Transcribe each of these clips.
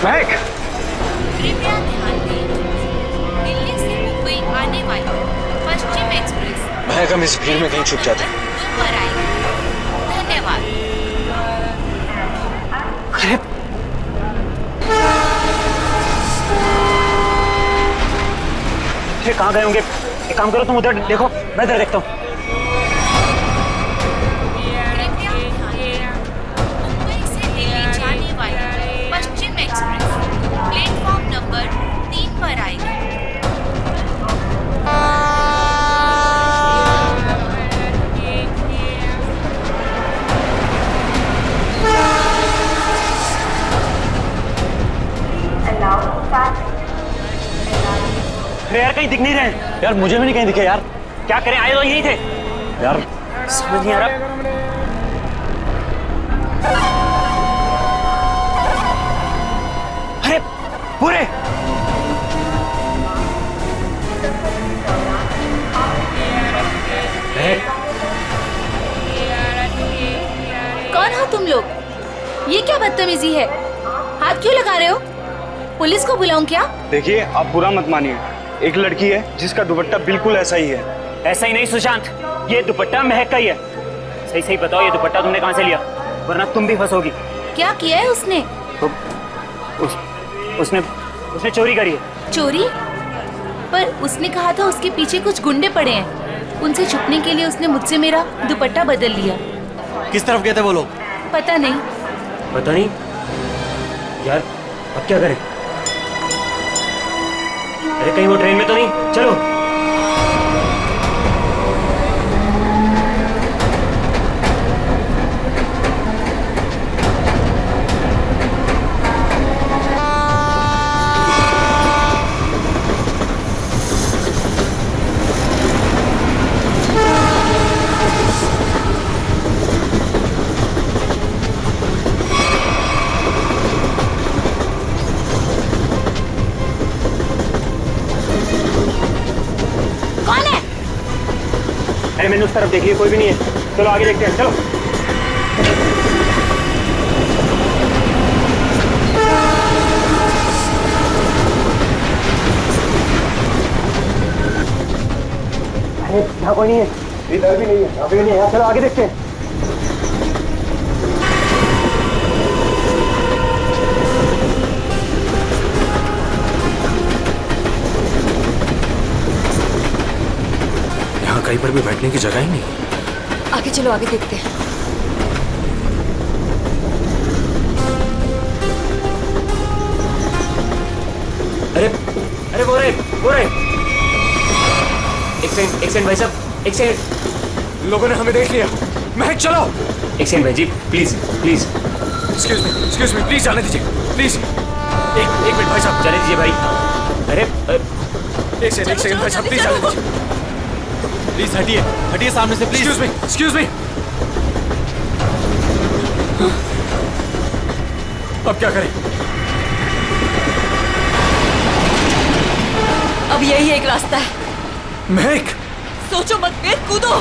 महक, कृपया ध्यान दें, दिल्ली से मुंबई आने वाली पश्चिम एक्सप्रेस महक हम इस भीड़ में कहीं छुप जाते हैं। पर आएगी। धन्यवाद। अरे कहाँ गए होंगे? एक काम करो, तुम उधर देखो, मैं इधर देखता हूँ। कृपया ध्यान दें, मुंबई से दिल्ली जाने वाली पश्चिम एक्सप्रेस प्लेटफॉर्म नंबर 3 पर आएगी। अरे यार, कहीं दिख नहीं रहे यार, मुझे भी नहीं कहीं दिखे यार। क्या करें, आए तो यहीं थे यार, समझ नहीं आ रहा। अरे पूरे कौन हो तुम लोग? ये क्या बदतमीजी है? हाथ क्यों लगा रहे हो? पुलिस को बुलाऊं क्या? देखिए, आप बुरा मत मानिए, एक लड़की है जिसका दुपट्टा बिल्कुल ऐसा ही है। ऐसा ही नहीं सुशांत, ये दुपट्टा महक का ही है। सही सही बताओ, ये दुपट्टा तुमने कहाँ से लिया? वरना तुम भी फंसोगी। क्या किया है उसने? तो उसने चोरी करी है। चोरी? पर उसने कहा था उसके पीछे कुछ गुंडे पड़े हैं। उनसे छुपने के लिए उसने मुझसे मेरा दुपट्टा बदल लिया। किस तरफ गए थे वो लोग? पता नहीं। पता नहीं यार, अब क्या करें? अरे कहीं वो ट्रेन में तो नहीं? चलो। अरे मैंने उस तरफ देखी है, कोई भी नहीं है। चलो आगे देखते हैं, चलो। अरे यहाँ कोई नहीं है, इधर भी नहीं है, यहाँ भी नहीं है। चलो आगे देखते हैं। कहीं पर भी बैठने की जगह ही नहीं। आगे चलो, आगे देखते हैं। अरे अरे वो रहे। एक सेकंड भाई साहब, एक सेकंड। लोगों ने हमें देख लिया। महक चलो। एक सेकंड भाई जी, प्लीज। एक्सक्यूज मी, प्लीज जाने दीजिए, प्लीज। एक मिनट भाई साहब, जाने दीजिए भाई। अरे एक सेकंड भाई साहब, प्लीज जाने दीजिए। प्लीज हटिए सामने से, प्लीज। Excuse me. अब क्या करें? अब यही एक रास्ता है। महक, सोचो मत, फिर कूदो।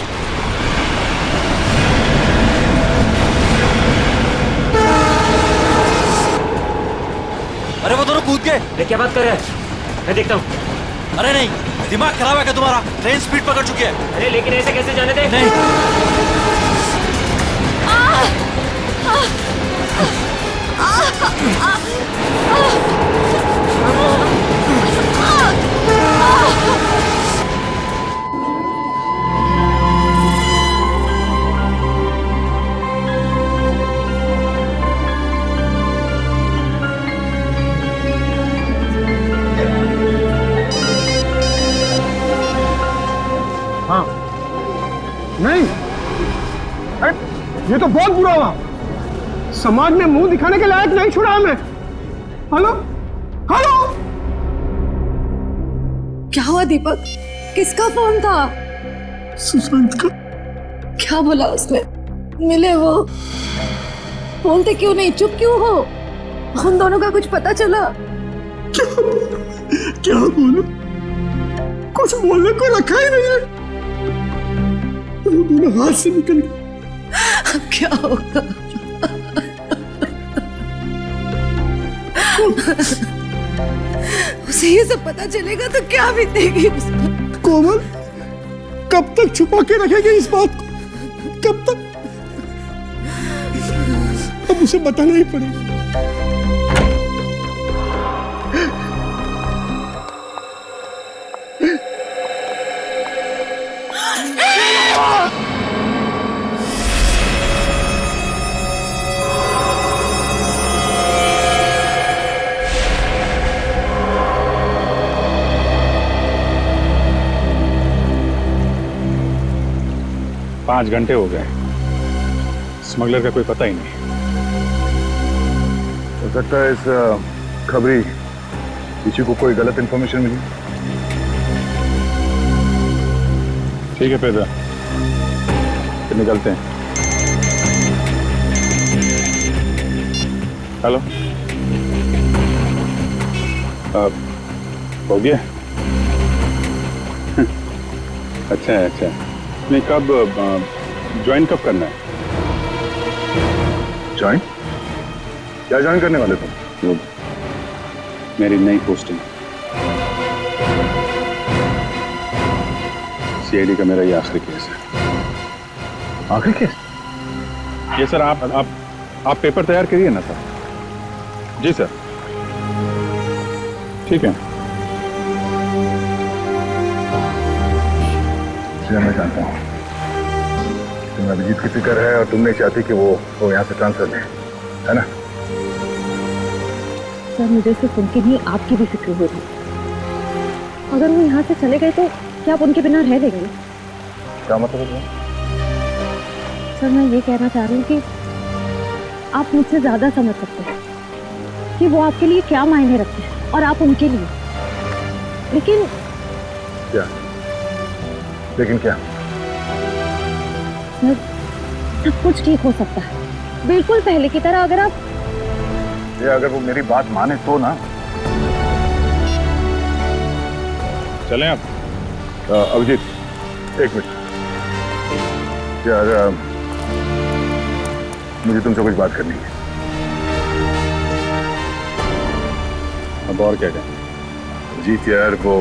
अरे वो दोनों कूद गए। अरे क्या बात कर रहे हैं? मैं देखता हूँ। अरे नहीं, दिमाग खराब है क्या तुम्हारा? ट्रेन स्पीड पकड़ चुकी है। अरे लेकिन ऐसे कैसे जाने दे? नहीं। हाँ नहीं, अरे ये तो बहुत बुरा हुआ। समाज में मुंह दिखाने के लायक नहीं छोड़ा हमें। हेलो हेलो, क्या हुआ दीपक? किसका फोन था? सुशांत का। क्या बोला उसने? मिले वो? बोलते क्यों नहीं, चुप क्यों हो? उन दोनों का कुछ पता चला? क्या बोलूं, कुछ बोलने को रखा ही नहीं है। वो दोनों हाथ से निकल गए। अब क्या होगा? उसे ये सब पता चलेगा तो क्या बीतेगी उस पर? कोमल, कब तक छुपा के रखेगी इस बात को? कब तक? अब उसे बताना ही पड़ेगा। पाँच घंटे हो गए, स्मगलर का कोई पता ही नहीं। हो सकता है इस खबरी किसी को कोई गलत इंफॉर्मेशन मिली। ठीक है पेदा, फिर निकलते हैं। हेलो, हो गया? अच्छा है, अच्छा। नहीं, कब ज्वाइन कब करना है? ज्वाइन? क्या ज्वाइन करने वाले तुम? वो मेरी नई पोस्टिंग। सीआईडी का मेरा ये आखिरी केस है। आखिरी केस? ये सर, आप पेपर तैयार करिए ना सर। जी सर, ठीक है। मैं जानता हूँ तुम्हें अभिजीत की फिक्र है और तुम नहीं चाहती कि वो यहाँ से ट्रांसफर ले, है ना? सर, मुझे सिर्फ उनकी नहीं आपकी भी फिक्र हो रही। अगर वो यहाँ से चले गए तो क्या आप उनके बिना रह लेंगे? क्या मतलब है? सर, मैं ये कहना चाह रही हूँ कि आप मुझसे ज्यादा समझ सकते हैं कि वो आपके लिए क्या मायने रखते हैं और आप उनके लिए। लेकिन क्या? लेकिन क्या? सर, सब कुछ ठीक हो सकता है, बिल्कुल पहले की तरह। अगर वो मेरी बात माने तो ना। चलें आप? अभिजीत, एक मिनट यार, मुझे तुमसे कुछ बात करनी है। अब और क्या कहें? अभिजीत यार, वो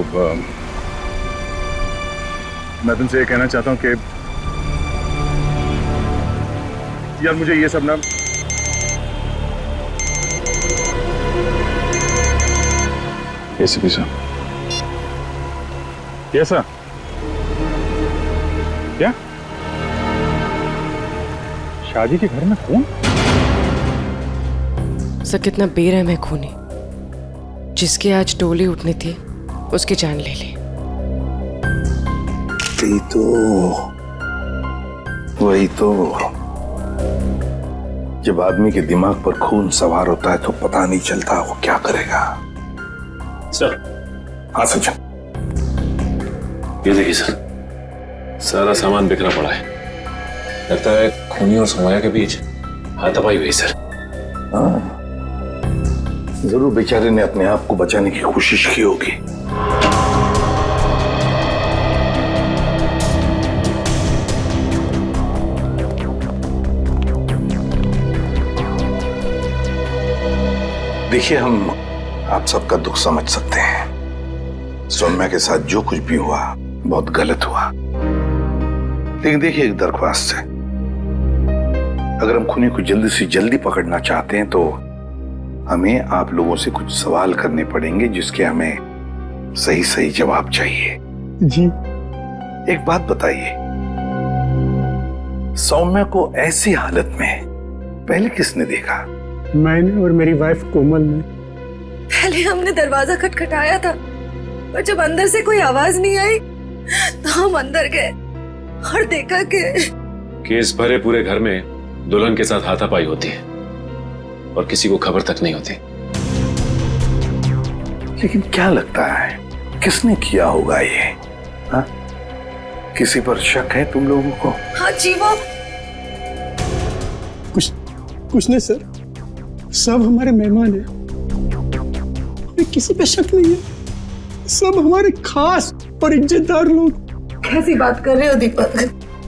मैं तुमसे ये कहना चाहता हूँ कि यार मुझे ये सब ना एसीपी साहब। कैसा? क्या? शादी के घर में खून? सर, कितना बेरहम है खूनी। जिसकी आज डोली उठनी थी उसकी जान ले ली। वही तो जब आदमी के दिमाग पर खून सवार होता है तो पता नहीं चलता वो क्या करेगा। सर। हाँ सचिन, ये देखिए सर, सारा सामान बिखरा पड़ा है। लगता है खूनी और समया के बीच हाथापाई हुई सर। हाँ, जरूर बेचारे ने अपने आप को बचाने की कोशिश की होगी। देखिए, हम आप सबका दुख समझ सकते हैं। सौम्या के साथ जो कुछ भी हुआ बहुत गलत हुआ। लेकिन देखिए, एक दरख्वास्त है, अगर हम खूनी को जल्दी से जल्दी पकड़ना चाहते हैं तो हमें आप लोगों से कुछ सवाल करने पड़ेंगे जिसके हमें सही सही जवाब चाहिए। जी। एक बात बताइए, सौम्या को ऐसी हालत में पहले किसने देखा? मैंने और मेरी वाइफ कोमल ने। पहले हमने दरवाजा खटखटाया था, पर जब अंदर से कोई आवाज नहीं आई तो हम अंदर गए और देखा कि केस भरे पूरे घर में दुल्हन के साथ हाथापाई होती है और किसी को खबर तक नहीं होती। लेकिन क्या लगता है किसने किया होगा ये? हा? किसी पर शक है तुम लोगों को? हाँ जी, वो कुछ नहीं सर, सब हमारे मेहमान हैं, किसी पे शक नहीं है। सब हमारे खास और इज्जतदार लोग। कैसी बात कर रहे हो दीपक?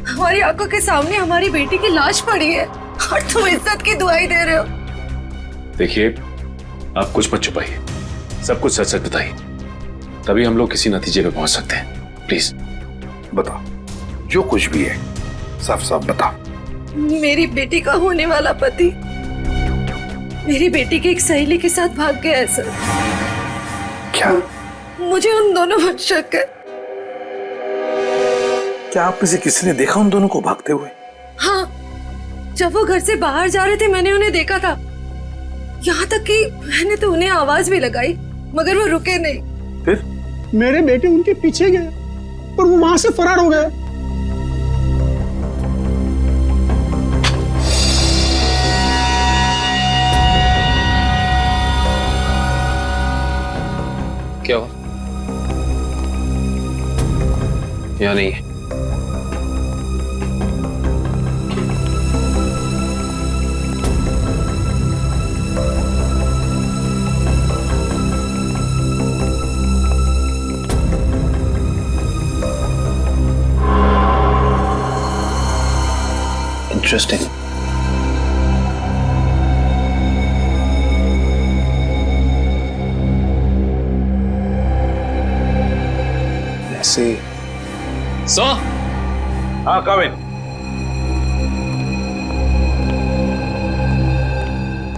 हमारी आंखों के सामने हमारी बेटी की लाश पड़ी है और तुम इज्जत की दुआई दे रहे हो। देखिए, आप कुछ मत छुपाइए, सब कुछ सच सच बताइए, तभी हम लोग किसी नतीजे पे पहुंच सकते हैं। प्लीज बताओ, जो कुछ भी है साफ साफ बताओ। मेरी बेटी का होने वाला पति मेरी बेटी की एक सहेली के साथ भाग गया है सर। क्या? मुझे उन दोनों पर शक है। क्या आप में से किसी ने देखा उन दोनों को भागते हुए? हाँ, जब वो घर से बाहर जा रहे थे मैंने उन्हें देखा था। यहाँ तक कि मैंने तो उन्हें आवाज भी लगाई मगर वो रुके नहीं। फिर? मेरे बेटे उनके पीछे गए और वो वहां से फरार हो गए। क्या हुआ? या नहीं है? इंटरेस्टिंग। ऐसे सो हाँ काविन।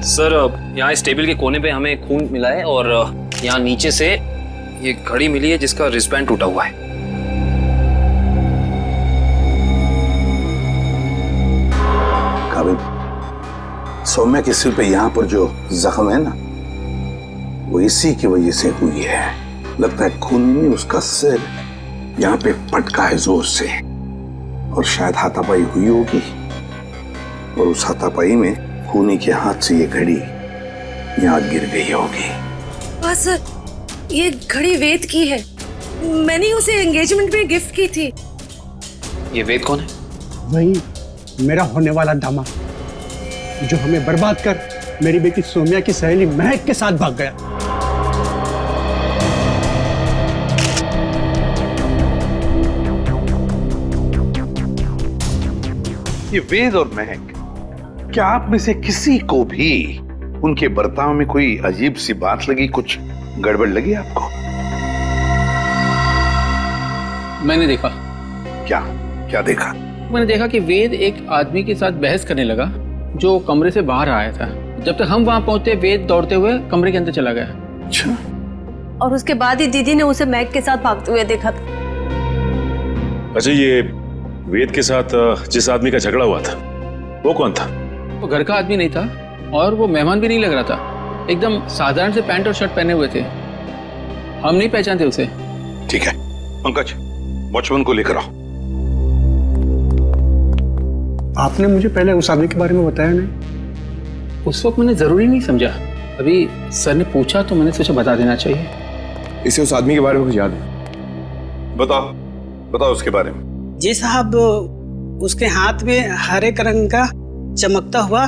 सर यहाँ इस टेबल के कोने पे हमें खून मिला है और यहाँ नीचे से ये घड़ी मिली है जिसका रिस्टबैंड टूटा हुआ है। काविन, सौम्या के सिर पे यहाँ पर जो जख्म है ना, वो इसी की वजह से हुई है। लगता है खून में उसका सिर यहाँ पे पटका है जोर से, और शायद हाथापाई हुई होगी, और उस हाथापाई में खूनी के हाथ से ये घड़ी यहाँ गिर गई होगी। हाँ सर, ये घड़ी वेद की है। मैंने उसे एंगेजमेंट में गिफ्ट की थी। ये वेद कौन है? वही मेरा होने वाला दामाद जो हमें बर्बाद कर मेरी बेटी सौम्या की सहेली महक के साथ भाग गया। ये वेद और महक, क्या आप में से किसी को भी उनके बर्ताव में कोई अजीब सी बात लगी, कुछ गड़बड़ लगी आपको? मैंने देखा। क्या? क्या देखा? मैंने देखा कि वेद एक आदमी के साथ बहस करने लगा जो कमरे से बाहर आया था। जब तक हम वहां पहुंचे वेद दौड़ते हुए कमरे के अंदर चला गया। अच्छा। और उसके बाद ही दीदी ने उसे मैग के साथ भागते हुए देखा था। अच्छा, ये वेद के साथ जिस आदमी का झगड़ा हुआ था वो कौन था? वो घर का आदमी नहीं था और वो मेहमान भी नहीं लग रहा था। एकदम साधारण से पैंट और शर्ट पहने हुए थे। हम नहीं पहचानते उसे। ठीक है पंकज, वॉचमैन को लेकर आओ। आपने मुझे पहले उस आदमी के बारे में बताया नहीं? उस वक्त मैंने जरूरी नहीं समझा। अभी सर ने पूछा तो मैंने सोचा बता देना चाहिए। इसे उस आदमी के बारे में कुछ याद है? बताओ बताओ उसके बारे में। जी साहब, उसके हाथ में हरे रंग का चमकता हुआ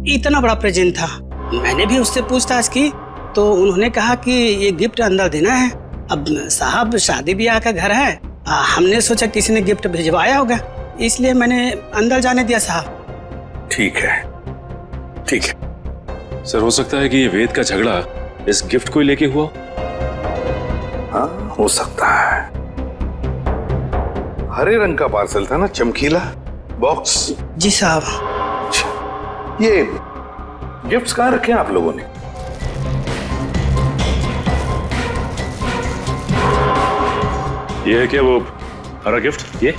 इतना बड़ा प्रेजेंट था। मैंने भी उससे पूछताछ की तो उन्होंने कहा कि ये गिफ्ट अंदर देना है। अब साहब शादी ब्याह का घर है, हमने सोचा किसी ने गिफ्ट भिजवाया होगा, इसलिए मैंने अंदर जाने दिया साहब। ठीक है ठीक है। सर, हो सकता है कि ये वेद का झगड़ा इस गिफ्ट को लेके हुआ। हाँ हो सकता है। हरे रंग का पार्सल था ना, चमकीला बॉक्स। जी साहब। ये गिफ्ट्स कहाँ रखे हैं आप लोगों ने? ये है क्या वो हरा गिफ्ट? ये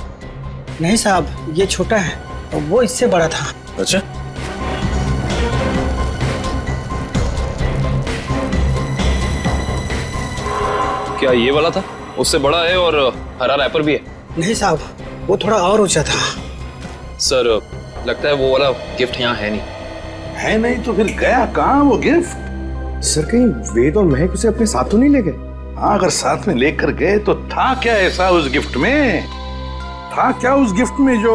नहीं साहब, ये छोटा है और वो इससे बड़ा था। अच्छा, क्या ये वाला था? उससे बड़ा है और हरा रैपर भी है। नहीं साहब, वो थोड़ा और ऊंचा था। सर, लगता है वो वाला गिफ्ट यहाँ है नहीं। है नहीं तो फिर गया कहाँ वो गिफ्ट? सर, कहीं वेद और महक उसे अपने साथ तो नहीं ले गए? हाँ, अगर साथ में लेकर गए तो था क्या ऐसा उस गिफ्ट में? था क्या उस गिफ्ट में जो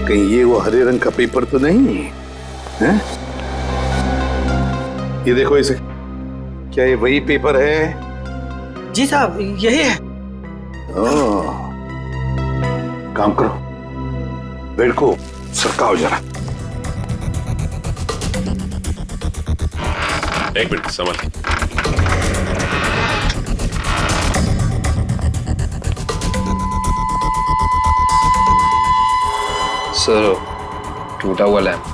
कहीं ये वो हरे रंग का पेपर तो नहीं है? ये देखो इसे, क्या ये वही पेपर है? जी साहब, यही है। ओह, काम करो, बेड को सरकाओ जरा। एक मिनट, संभाल। सर, टूटा हुआ लैंप।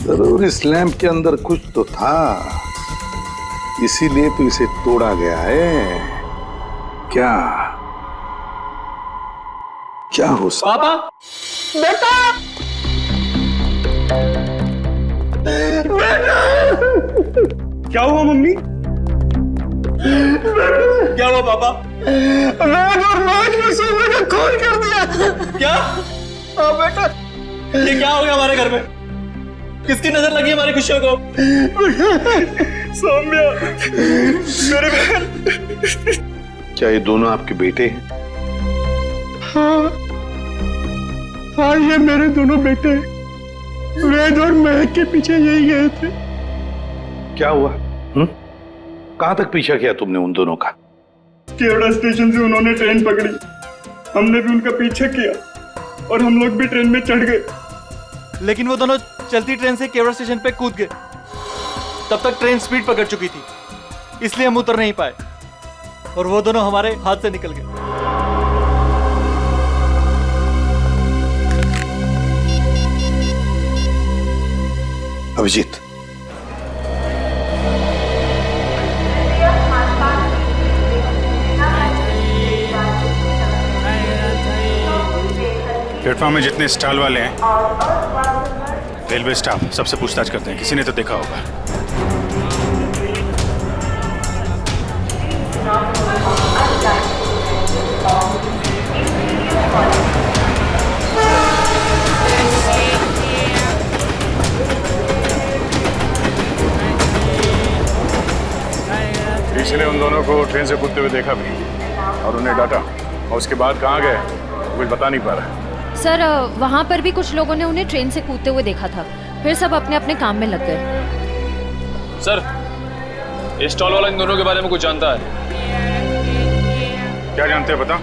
जरूर इस लैंप के अंदर कुछ तो था, इसीलिए तो इसे तोड़ा गया है। क्या क्या हो सकता? पापा, बेटा, क्या हुआ मम्मी? क्या हुआ पापा? वेद और नाज ने सोने का खून कर दिया। क्या? हाँ बेटा, ये क्या हो गया हमारे घर में? किसकी नजर लगी हमारी खुशियों को? सौम्या, मेरे बहन। क्या ये दोनों आपके बेटे हैं? हाँ, ये मेरे दोनों बेटे वेद और महक के पीछे यही गए थे। क्या हुआ? कहां तक पीछा किया तुमने उन दोनों का? केवड़ा स्टेशन से उन्होंने ट्रेन पकड़ी, हमने भी उनका पीछा किया और हम लोग भी ट्रेन में चढ़ गए। लेकिन वो दोनों चलती ट्रेन से केवड़ा स्टेशन पे कूद गए। तब तक ट्रेन स्पीड पकड़ चुकी थी, इसलिए हम उतर नहीं पाए और वो दोनों हमारे हाथ से निकल गए। अभिजीत, प्लेटफॉर्म में जितने स्टॉल वाले हैं, रेलवे स्टाफ सबसे पूछताछ करते हैं, किसी ने तो देखा होगा। किसी ने उन दोनों को ट्रेन से कूदते हुए देखा भी और उन्हें डांटा, और उसके बाद कहाँ गए कुछ बता नहीं पा रहा। सर, वहाँ पर भी कुछ लोगों ने उन्हें ट्रेन से कूदते हुए देखा था, फिर सब अपने अपने काम में लग गए। सर, ये स्टॉल वाला इन दोनों के बारे में कुछ जानता है? क्या जानते हैं बता?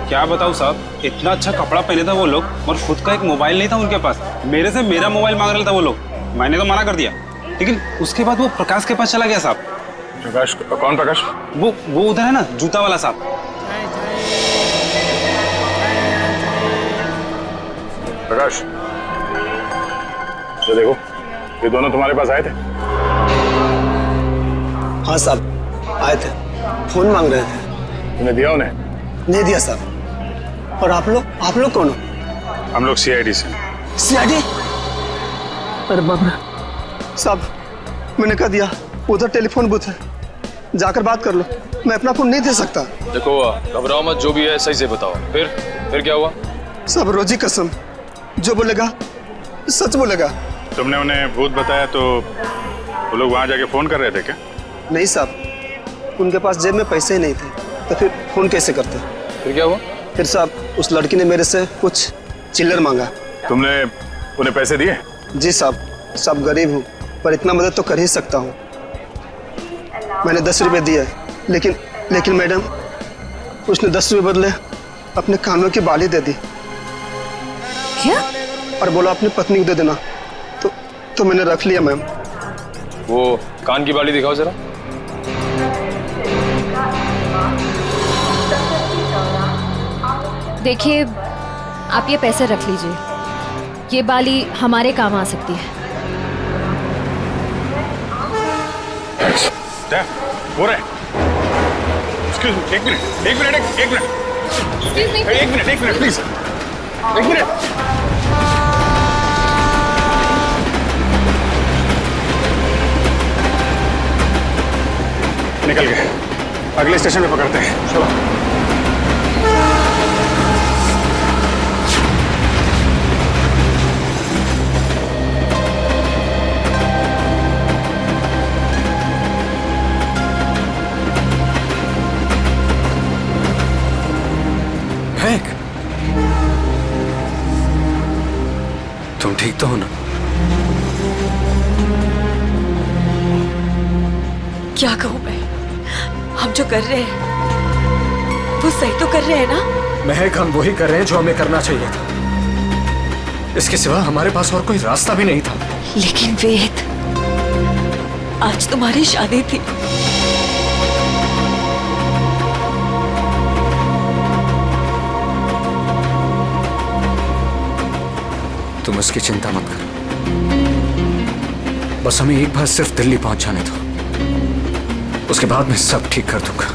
क्या बताऊं साहब, इतना अच्छा कपड़ा पहने था वो लोग और खुद का एक मोबाइल नहीं था उनके पास। मेरे से मेरा मोबाइल मांग रहा था वो लोग, मैंने तो मना कर दिया। लेकिन उसके बाद वो प्रकाश के पास चला गया साहब। प्रकाश? कौन प्रकाश? वो उधर है ना, जूता वाला साहब। प्रकाश, ये देखो, ये दोनों तुम्हारे पास आए थे? हाँ साहब, आए थे, फोन मांग रहे थे। तुमने दिया उन्हें? नहीं दिया साहब। और आप लोग कौन हो? हम लोग सीआईडी से। सीआईडी? अरे बाप रे साहब, मैंने कह दिया उधर टेलीफोन बूथ है, जाकर बात कर लो, मैं अपना फोन नहीं दे सकता। देखो, घबराओ मत, जो भी है सही से बताओ। फिर क्या हुआ? सब रोजी कसम, जो बोलेगा सच बोलेगा। तुमने उन्हें भूत बताया तो वो लोग वहां जाके फोन कर रहे थे क्या? नहीं साहब, उनके पास जेब में पैसे ही नहीं थे, तो फिर फोन कैसे करते? फिर क्या हुआ? फिर साहब, उस लड़की ने मेरे से कुछ चिल्लर मांगा। तुमने उन्हें पैसे दिए? जी साहब, सब गरीब हूँ पर इतना मदद तो कर ही सकता हूँ। मैंने 10 रुपए दिए, लेकिन मैडम, उसने 10 रुपए बदले अपने कानों की बाली दे दी। क्या? और बोला अपनी पत्नी को दे देना, तो मैंने रख लिया मैम। वो कान की बाली दिखाओ जरा। देखिए, आप ये पैसे रख लीजिए, ये बाली हमारे काम आ सकती है। हो रहा है। Excuse me, एक मिनट प्लीज, एक मिनट। निकल गए, अगले स्टेशन पे पकड़ते हैं, चलो। महक, तुम ठीक तो हो ना? क्या कहूँ मैं, हम जो कर रहे हैं वो सही तो कर रहे हैं ना? महक, हम वही कर रहे हैं जो हमें करना चाहिए था। इसके सिवा हमारे पास और कोई रास्ता भी नहीं था। लेकिन वेद, आज तुम्हारी शादी थी। तुम उसकी चिंता मत करो, बस हमें एक बार सिर्फ दिल्ली पहुंच जाने दो, उसके बाद मैं सब ठीक कर दूंगा।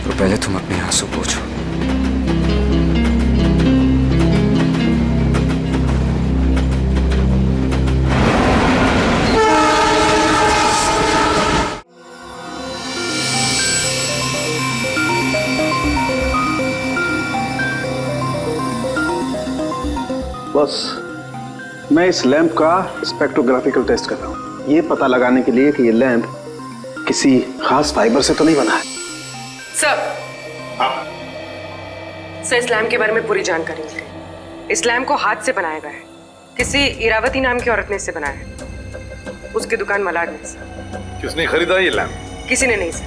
तो पहले तुम अपने आंसू पोंछो। बस मैं इस लैंप का स्पेक्ट्रोग्राफिकल टेस्ट कर रहा हूँ, ये पता लगाने के लिए कि ये लैंप किसी खास फाइबर से तो नहीं बना है। सर, सर इस लैम्प के बारे में पूरी जानकारी मिली। इस लैम्प को हाथ से बनाया गया है, किसी इरावती नाम की औरत ने इसे बनाया है, उसकी दुकान मलाड में। सर किसने खरीदा ये लैंप? किसी ने नहीं सर,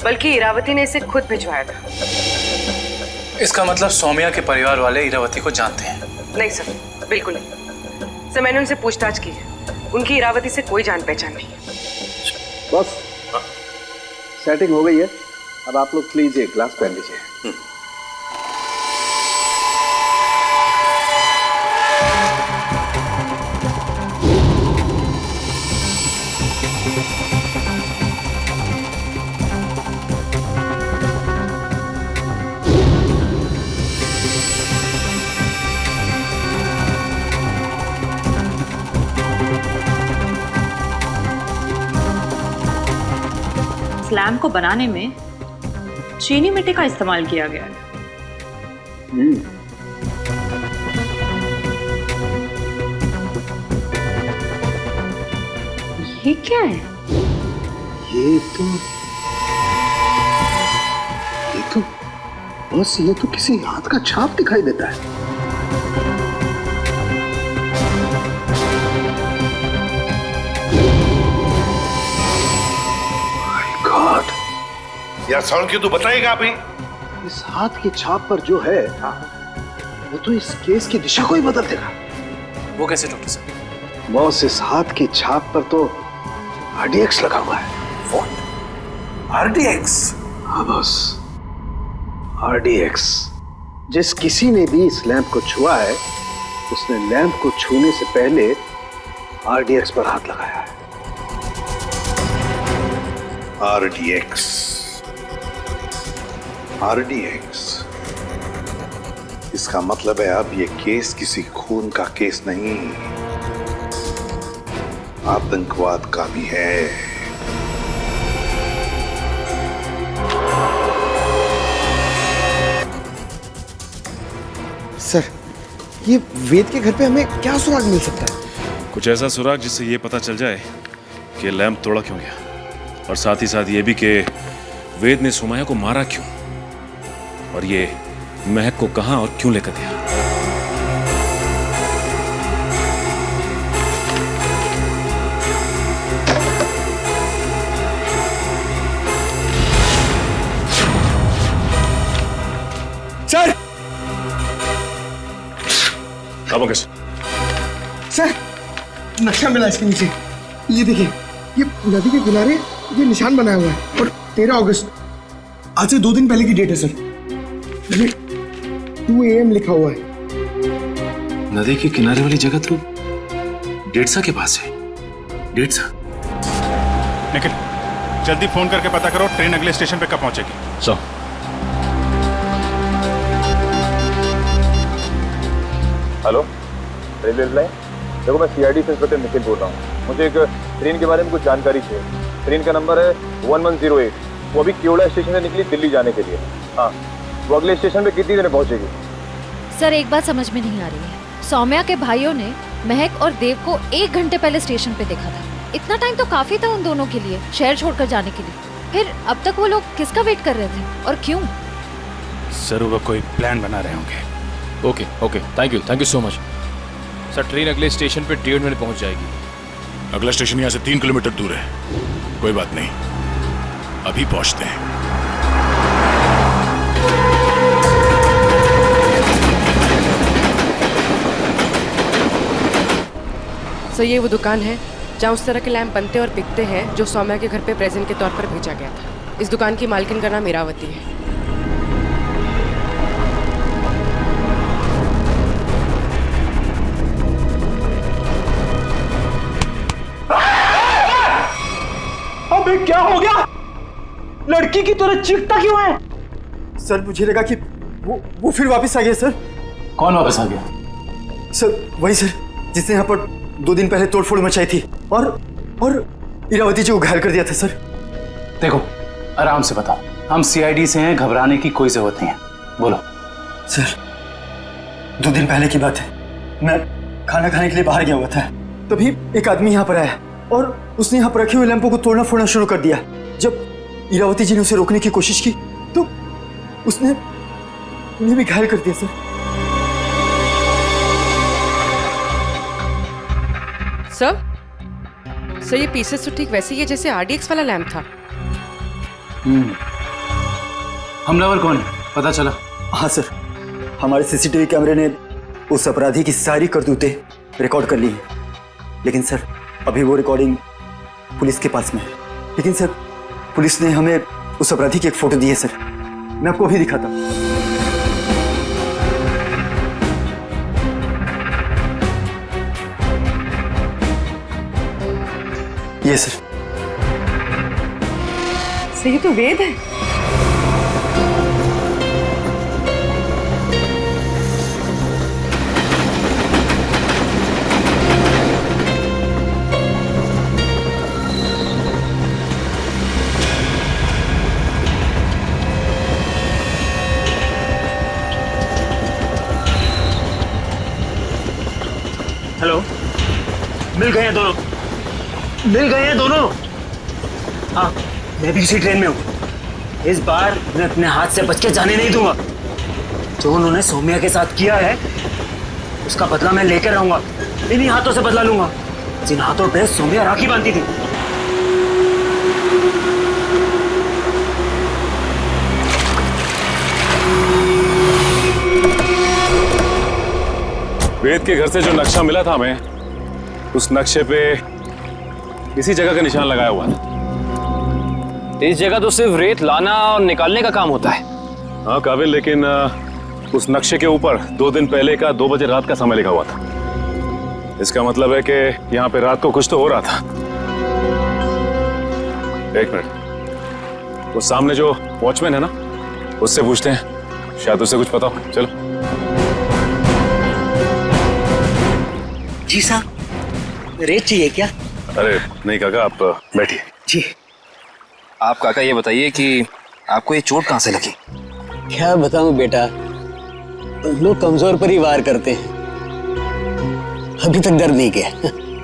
बल्कि इरावती ने इसे खुद भिजवाया था। इसका मतलब सौम्या के परिवार वाले इरावती को जानते हैं? नहीं सर, बिल्कुल नहीं सर, मैंने उनसे पूछताछ की है, उनकी इरावती से कोई जान पहचान नहीं है। बस सेटिंग हो गई है, अब आप लोग प्लीज एक ग्लास पहन लीजिए। लैम्प को बनाने में चीनी मिट्टी का इस्तेमाल किया गया है। ये क्या है? ये तो बस ये तो किसी हाथ का छाप दिखाई देता है। यार साउंड क्यों, तू बताएगा अभी? इस हाथ की छाप पर जो है वो तो इस केस की दिशा को ही बदल देगा। वो कैसे डॉक्टर साहब? बॉस, इस हाथ की छाप पर तो RDX लगा हुआ है। RDX? हाँ बॉस, RDX। जिस किसी ने भी इस लैंप को छुआ है उसने लैंप को छूने से पहले RDX पर हाथ लगाया है। RDX, इसका मतलब है अब ये केस किसी खून का केस नहीं, आतंकवाद का भी है। सर, ये वेद के घर पे हमें क्या सुराग मिल सकता है? कुछ ऐसा सुराग जिससे ये पता चल जाए कि लैंप तोड़ा क्यों गया, और साथ ही साथ ये भी कि वेद ने सुमाया को मारा क्यों, और ये महक को कहां और क्यों लेकर गया। सर! अब कैसे? सर, नक्शा मिला इसके नीचे। ये देखिए, ये नदी के किनारे ये निशान बनाया हुआ है, और 13 अगस्त, आज से 2 दिन पहले की डेट है सर। ये 2 AM लिखा हुआ है। नदी के किनारे वाली जगह तो डेढ़सा के पास है। डेढ़सा? निखिल, जल्दी फोन करके पता करो ट्रेन अगले स्टेशन पे कब पहुंचेगी। So hello, railway line. देखो, मैं CID से इंस्पेक्टर निखिल बोल रहा हूँ। मुझे एक ट्रेन के बारे में कुछ जानकारी चाहिए। ट्रेन का नंबर है 1108। वो अभी केवड़ा स्टेशन से निकली दिल्ली जाने के लिए। हाँ, वो अगले स्टेशन पे कितनी देर में पहुंचेगी? सर, एक बात समझ में नहीं आ रही है। सौम्या के भाइयों ने महक और देव को 1 घंटे पहले स्टेशन पे देखा था। इतना टाइम तो काफी था उन दोनों के लिए शहर छोड़कर जाने के लिए। फिर अब तक वो लोग किसका वेट कर रहे थे और क्यों? सर वो कोई प्लान बना रहे होंगे। Okay okay, thank you so much. Sir train अगले स्टेशन पे 1.5 मिनट पहुंच जाएगी। अगला स्टेशन यहाँ से 3 किलोमीटर दूर है। कोई बात नहीं, अभी पहुंचते हैं। सर ये वो दुकान है जहाँ उस तरह के लैंप बनते और बिकते हैं जो सौम्या के घर पे प्रेजेंट के तौर पर भेजा गया था। इस दुकान की मालकिन का नाम इरावती है। अबे क्या हो गया? लड़की की तरह चीखता क्यों है? सर मुझे लगा कि वो फिर वापस आ गया सर। कौन वापस आ गया? सर वही सर जिसने यहाँ पर 2 दिन पहले तोड़फोड़ मचाई थी और इरावती जी को घायल कर दिया था सर। देखो आराम से बताओ, हम सीआईडी से हैं, घबराने की कोई जरूरत नहीं है, बोलो। सर 2 दिन पहले की बात है, मैं खाना खाने के लिए बाहर गया हुआ था, तभी एक आदमी यहाँ पर आया और उसने यहाँ पर रखे हुए लैंपों को तोड़ना फोड़ना शुरू कर दिया। जब इरावती जी ने उसे रोकने की कोशिश की तो उसने उन्हें भी घायल कर दिया सर। सर ये पीसेस तो ठीक वैसे ही है जैसे आरडीएक्स वाला लैंप था। हमलावर कौन है पता चला? हाँ सर, हमारे सीसीटीवी कैमरे ने उस अपराधी की सारी करतूतें रिकॉर्ड कर ली है, लेकिन सर अभी वो रिकॉर्डिंग पुलिस के पास में है। लेकिन सर पुलिस ने हमें उस अपराधी की एक फोटो दी है सर, मैं आपको अभी दिखाता हूँ। ये सर ये तो वेद है। हेलो, मिल गए हैं दोनों। हाँ मैं भी इसी ट्रेन में हूँ। इस बार मैं अपने हाथ से बच के जाने नहीं दूंगा। जो उन्होंने सौम्या के साथ किया है उसका बदला मैं लेकर रहूंगा। इन्हीं हाथों से बदला लूंगा जिन हाथों पे सौम्या राखी बांधती थी। वेद के घर से जो नक्शा मिला था हमें, उस नक्शे पे इसी जगह का निशान लगाया हुआ था। इस जगह तो सिर्फ रेत लाना और निकालने का काम होता है। हाँ काबिल, लेकिन उस नक्शे के ऊपर 2 दिन पहले का 2 बजे रात का समय लिखा हुआ था। इसका मतलब है कि यहाँ पे रात को कुछ तो हो रहा था। 1 मिनट, वो सामने जो वॉचमैन है ना, उससे पूछते हैं, शायद उसे कुछ पता हो। चलो। जी साहब, रेत चाहिए क्या? अरे नहीं काका, आप बैठिए। जी। आप काका ये बताइए कि आपको ये चोट कहाँ से लगी? क्या बताऊं बेटा, लोग कमजोर पर ही वार करते हैं, अभी तक दर्द नहीं किया।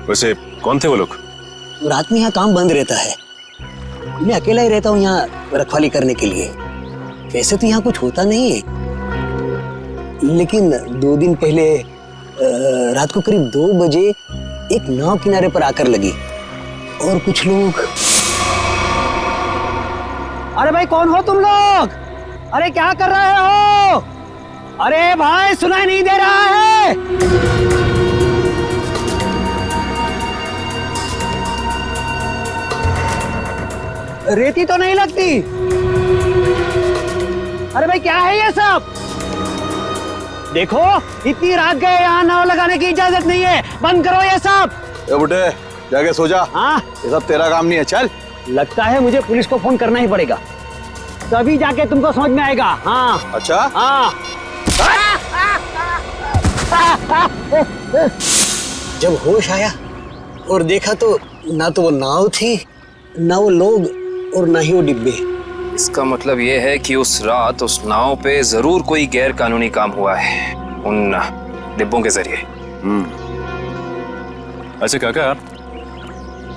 वैसे कौन थे वो लोग? रात में यहाँ काम बंद रहता है, मैं अकेला ही रहता हूँ यहाँ रखवाली करने के लिए। वैसे तो यहाँ कुछ होता नहीं है, लेकिन 2 दिन पहले रात को करीब 2 बजे एक नाव किनारे पर आकर लगी और कुछ लोग। अरे भाई कौन हो तुम लोग? अरे क्या कर रहे हो? अरे भाई सुनाई नहीं दे रहा है? रेती तो नहीं लगती। अरे भाई क्या है ये सब? देखो इतनी रात गए, यहाँ नाव लगाने की इजाजत नहीं है, बंद करो ये सब। ए बुड्ढे जाके सो जा। हाँ ये सब तेरा काम नहीं है, चल। लगता है मुझे पुलिस को फोन करना ही पड़ेगा, तभी जाके तुमको समझ में आएगा। हाँ अच्छा। हाँ। जब होश आया और देखा तो ना तो वो नाव थी, ना वो लोग और ना ही वो डिब्बे। इसका मतलब ये है कि उस रात उस नाव पे जरूर कोई गैर कानूनी काम हुआ है उन डिब्बों के जरिए। अच्छा काका,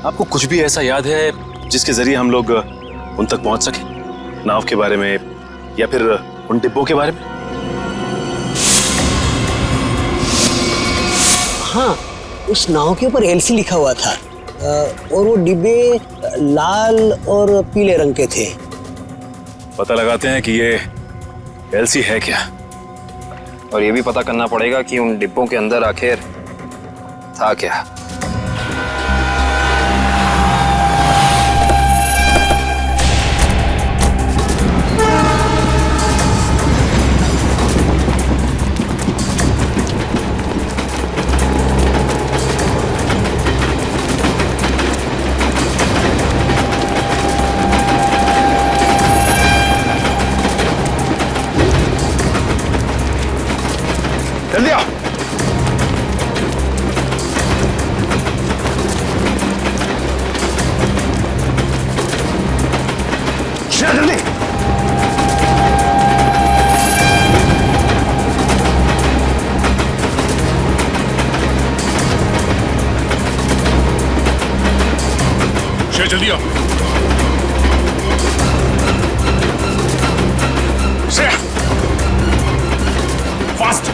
आपको कुछ भी ऐसा याद है जिसके जरिए हम लोग उन तक पहुंच सके? नाव के बारे में या फिर उन डिब्बों के बारे में? हाँ, उस नाव के ऊपर एलसी लिखा हुआ था और वो डिब्बे लाल और पीले रंग के थे। पता लगाते हैं कि ये एलसी है क्या, और ये भी पता करना पड़ेगा कि उन डिब्बों के अंदर आखिर था क्या। जल्दी आओ। जल्दी। जल्दी आओ। Fast.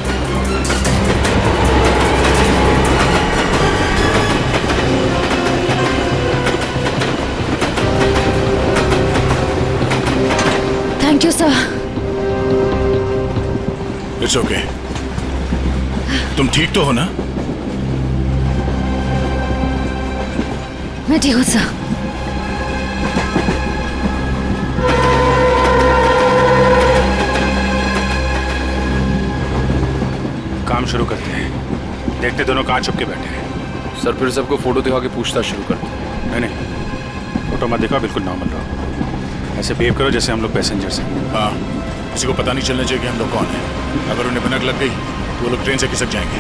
Thank you sir. It's okay. तुम ठीक तो हो ना? मैं ठीक हूँ सर। काम शुरू करते हैं। देखते दोनों कहाँ छुप के बैठे हैं। सर फिर सबको फोटो दिखा के पूछताछ शुरू करते हैं। नहीं, फोटो मत दिखाओ, बिल्कुल नॉर्मल रहो। ऐसे बिहेव करो जैसे हम लोग पैसेंजर्स हैं। हाँ, किसी को पता नहीं चलना चाहिए कि हम लोग कौन हैं। अगर उन्हें भनक लग गई तो वो लोग ट्रेन से खिसक जाएंगे।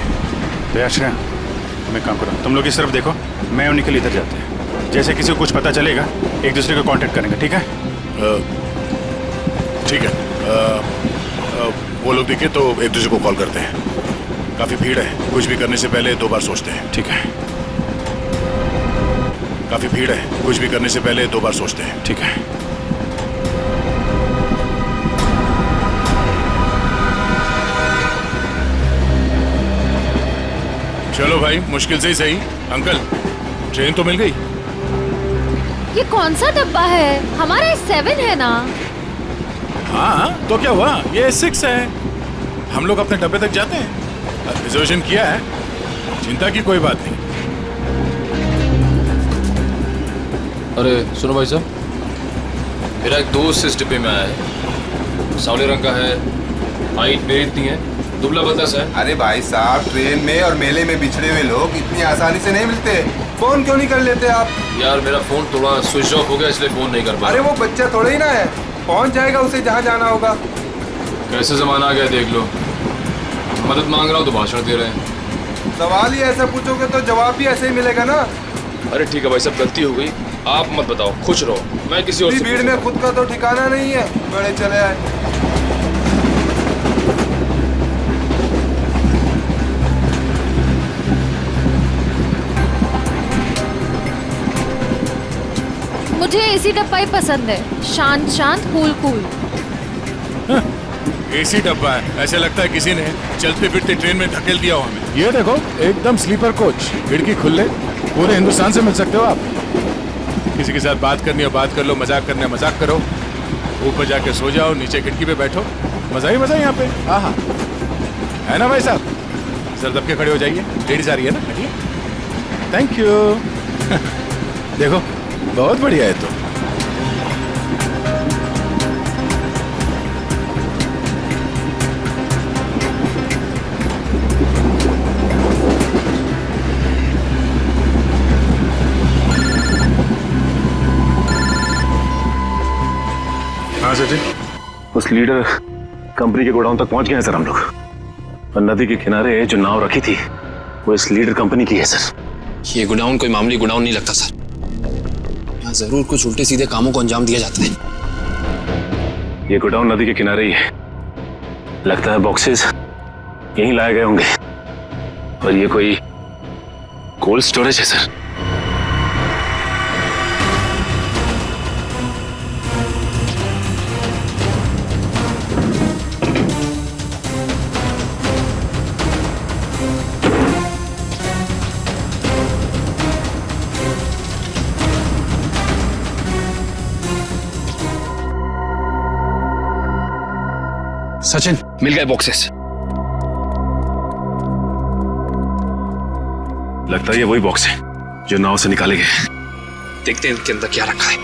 तो आश्रय, तुम एक काम करो, तुम लोग इस तरफ देखो, मैं और निखिल इधर जाते हैं। जैसे किसी को कुछ पता चलेगा एक दूसरे को कांटेक्ट करेंगे, ठीक है? ठीक है। वो लोग दिखे तो एक दूसरे को कॉल करते हैं। काफ़ी भीड़ है, कुछ भी करने से पहले 2 बार सोचते हैं, ठीक है? काफ़ी भीड़ है, कुछ भी करने से पहले 2 बार सोचते हैं, ठीक है? चलो भाई, मुश्किल से ही सही। अंकल, ट्रेन तो मिल गई। ये कौन सा डब्बा है? हमारा 7 है ना? हाँ, तो क्या हुआ? ये 6 है। हम लोग अपने डब्बे तक जाते हैं। रिजर्वेशन किया है, चिंता की कोई बात नहीं। अरे सुनो भाई साहब, मेरा एक दोस्त इस डिब्बे में आया है। सावले रंग का है, हाइट मेरी इतनी है, दुबला पतला सा है। अरे भाई साहब, ट्रेन में और मेले में बिछड़े हुए लोग इतनी आसानी से नहीं मिलते। फोन क्यों नहीं कर लेते आप? यार मेरा फोन थोड़ा स्विच ऑफ हो गया, इसलिए फोन नहीं कर पा। अरे वो बच्चा थोड़ा ही ना है, पहुंच जाएगा उसे जहाँ जाना होगा। कैसे जमाना आ गया देख लो, मदद मांग रहा हूँ तो भाषण दे रहे हैं। सवाल ही ऐसा पूछोगे तो जवाब भी ऐसे ही मिलेगा ना। अरे ठीक है भाई साहब, गलती हो गई, आप मत बताओ, खुश रहो, मैं किसी और से भीड़ में खुद का तो ठिकाना नहीं है, बड़े चले आए। मुझे एसी डब्बा ही पसंद है, शांत शांत कूल कूल। एसी डब्बा है, ऐसे लगता है किसी ने चलते फिरते ट्रेन में धकेल दिया हो हमें। ये देखो, एकदम स्लीपर कोच, खिड़की खुले, पूरे हिंदुस्तान से मिल सकते हो आप। किसी के साथ बात करनी हो बात कर लो, मजाक करना है मजाक करो, ऊपर जाके सो जाओ, नीचे खिड़की पे बैठो, मजा ही मजा यहाँ पे। हाँ हाँ, है ना भाई साहब? सर दब के खड़े हो जाइए, लेडीज आ रही है ना। Thank you. देखो बहुत बढ़िया है। तो हाँ सर जी, उस लीडर कंपनी के गोडाउन तक पहुंच गए हैं सर हम लोग, और नदी के किनारे जो नाव रखी थी वो इस लीडर कंपनी की है सर। ये गोडाउन कोई मामूली गोडाउन नहीं लगता सर, यहाँ जरूर कुछ उल्टे सीधे कामों को अंजाम दिया जाता है। ये गोडाउन नदी के किनारे ही है, लगता है बॉक्सेस यहीं लाए गए होंगे, और ये कोई कोल्ड स्टोरेज है सर। सचिन, मिल गए बॉक्सेस। लगता है ये वही बॉक्स है जो नाव से निकाले गए। देखते हैं इनके अंदर क्या रखा है।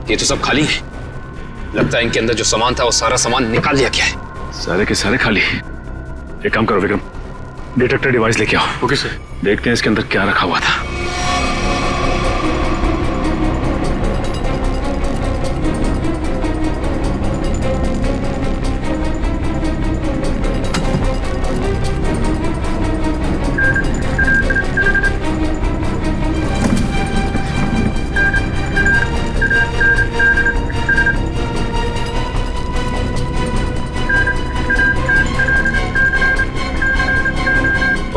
ये तो सब खाली है। लगता है इनके अंदर जो सामान था वो सारा सामान निकाल लिया गया है। सारे के सारे खाली। एक काम करो विक्रम, डिटेक्टर डिवाइस लेके आओ। Okay sir. देखते हैं इसके अंदर क्या रखा हुआ था।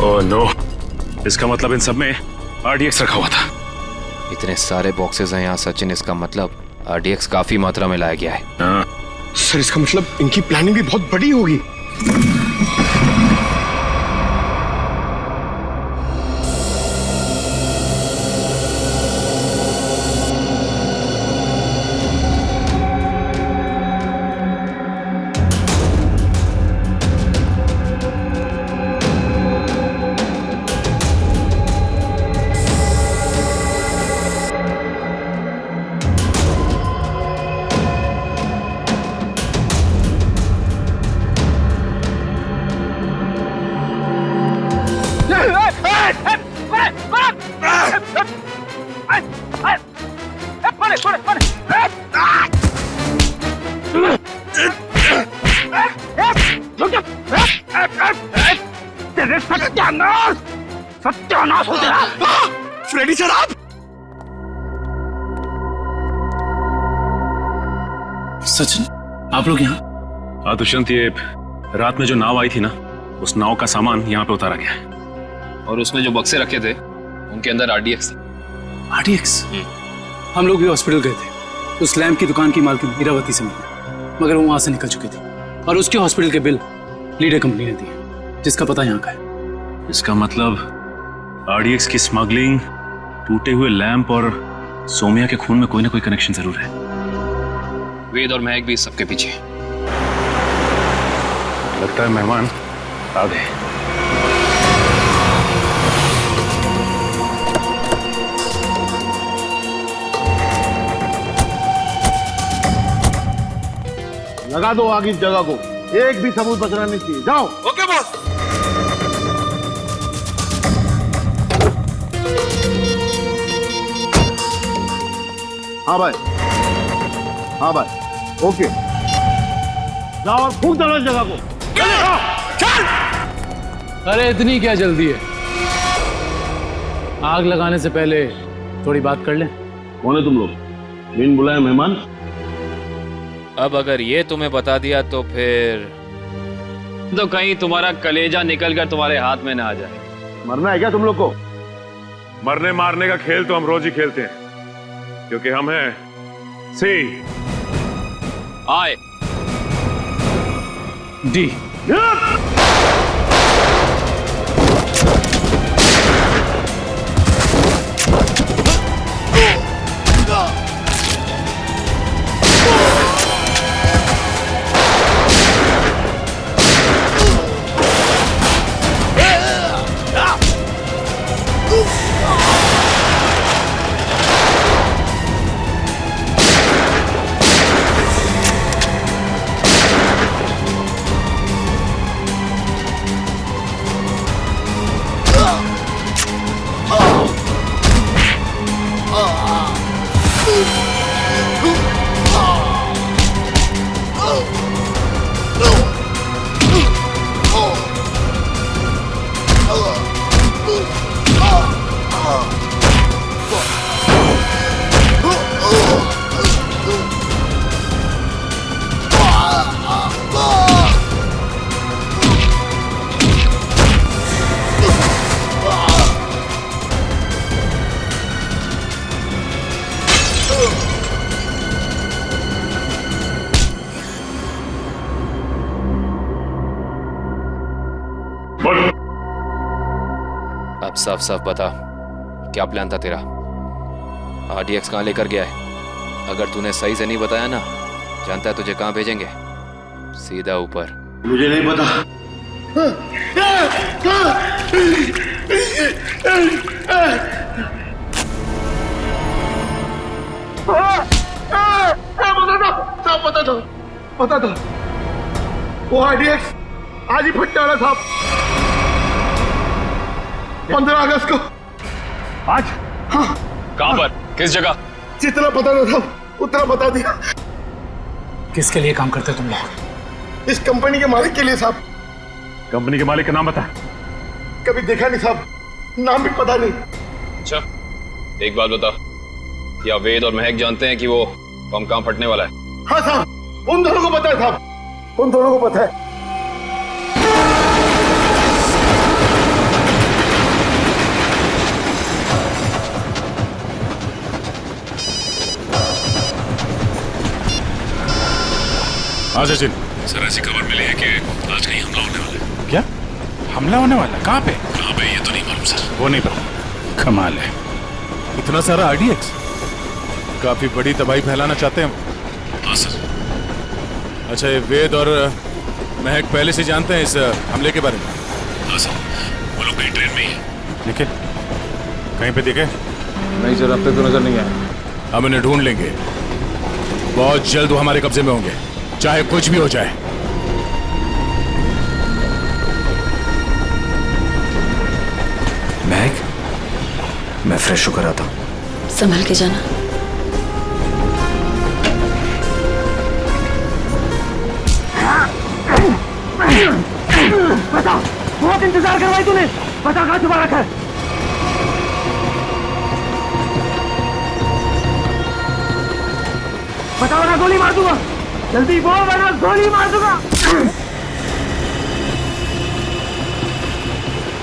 ओह नो, इसका मतलब इन सब में RDX रखा हुआ था। इतने सारे बॉक्सेस हैं यहाँ सचिन, इसका मतलब RDX काफी मात्रा में लाया गया है। हाँ। सर इसका मतलब इनकी प्लानिंग भी बहुत बड़ी होगी। सत्यानाश हो तेरा। फ्रेडी सर आप? सचिन, आप लोग यहाँ? हाँ दुष्यंत, ये रात में जो नाव आई थी ना, उस नाव का सामान यहाँ पे उतारा गया है। और उसमें जो बक्से रखे थे उनके अंदर RDX था। RDX? हम लोग भी हॉस्पिटल गए थे। उस लैम्प की दुकान की मालकिन इरावती से मिले, मगर वो वहां से निकल चुकी थी और उसके हॉस्पिटल के बिल लीडर कंपनी ने दिए, जिसका पता यहाँ का है। इसका मतलब RDX की स्मगलिंग, टूटे हुए लैंप और सोमिया के खून में कोई ना कोई कनेक्शन जरूर है। वेद और महक भी इस सबके पीछे। लगता है मेहमान आ गए। लगा दो आग इस जगह को, एक भी सबूत बचना नहीं चाहिए। जाओ। Okay boss. हाँ भाई, हाँ भाई, ओके। जाओ और फूंक दो इस जगह को। चल। अरे इतनी क्या जल्दी है? आग लगाने से पहले थोड़ी बात कर लें। कौन है तुम लोग? बिन बुलाए मेहमान? अब अगर ये तुम्हें बता दिया तो फिर तो कहीं तुम्हारा कलेजा निकलकर तुम्हारे हाथ में ना आ जाए। मरना है क्या तुम लोग को? मरने मारने का खेल तो हम रोज ही खेलते हैं, क्योंकि हम हैं सी आई डी। साफ साफ बता, क्या प्लान था तेरा? RDX कहाँ लेकर गया है? अगर तूने सही से नहीं बताया ना, जानता है तुझे कहाँ भेजेंगे? सीधा ऊपर। मुझे नहीं पता। पता था वो RDX आज ही फटने वाला था। 15 अगस्त को। आज? हाँ। कहाँ पर? किस जगह? जितना पता था उतना बता दिया। किसके लिए काम करते तुम लोग? इस कंपनी के मालिक के लिए साहब। कंपनी के मालिक का नाम बता। कभी देखा नहीं साहब, नाम भी पता नहीं। अच्छा, एक बात बता, क्या वेद और महक जानते हैं कि वो बम कहाँ फटने वाला है? हाँ साहब, उन दोनों को पता है साहब, उन दोनों को पता है। हाँ सचिन। सर ऐसी खबर मिली है कि आज कहीं हमला होने वाला है। क्या हमला होने वाला? कहाँ पे? कहाँ पे ये तो नहीं मालूम सर। वो नहीं पता। कमाल है, इतना सारा RDX, काफी बड़ी तबाही फैलाना चाहते हैं। हाँ सर। अच्छा, ये वेद और महक पहले से जानते हैं इस हमले के बारे में? हाँ सर, वो लोग कहीं ट्रेन में ही है। लेकिन कहीं पे देखे? नहीं सर, अब तक तो नजर नहीं आया। हम इन्हें ढूंढ लेंगे, बहुत जल्द वो हमारे कब्जे में होंगे, चाहे कुछ भी हो जाए। महक, मैं फ्रेश होकर आता हूँ। संभल के जाना। बता, बहुत इंतजार करवाई तूने, बता कहाँ छुपा रखा है? बता वरना गोली मार दूंगा। जल्दी बोल वरना गोली मार दूंगा।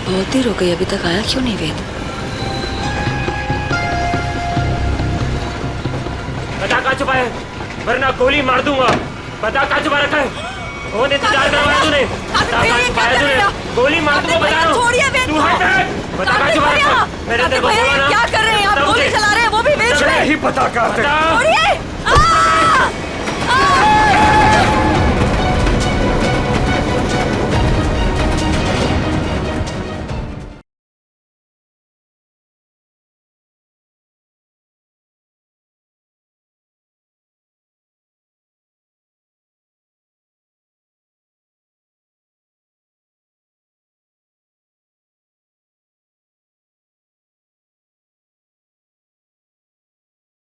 बहुत देर हो गई, अभी तक आया क्यों नहीं वेद? बता कहाँ छुपा है, वरना गोली मार दूंगा। बता कहाँ छुपा रखा है? बहुत इंतजार करवाया तूने, बता कहाँ छुपाया तूने? गोली मार दूंगा, बता रहा हूँ। तू हट, बता कहाँ छुपा रखा है? मैंने तेरे को बोला ना। क्या कर रहे हैं आप? गोली चला रहे हैं, वो भी बीच में। नहीं पता क्या है।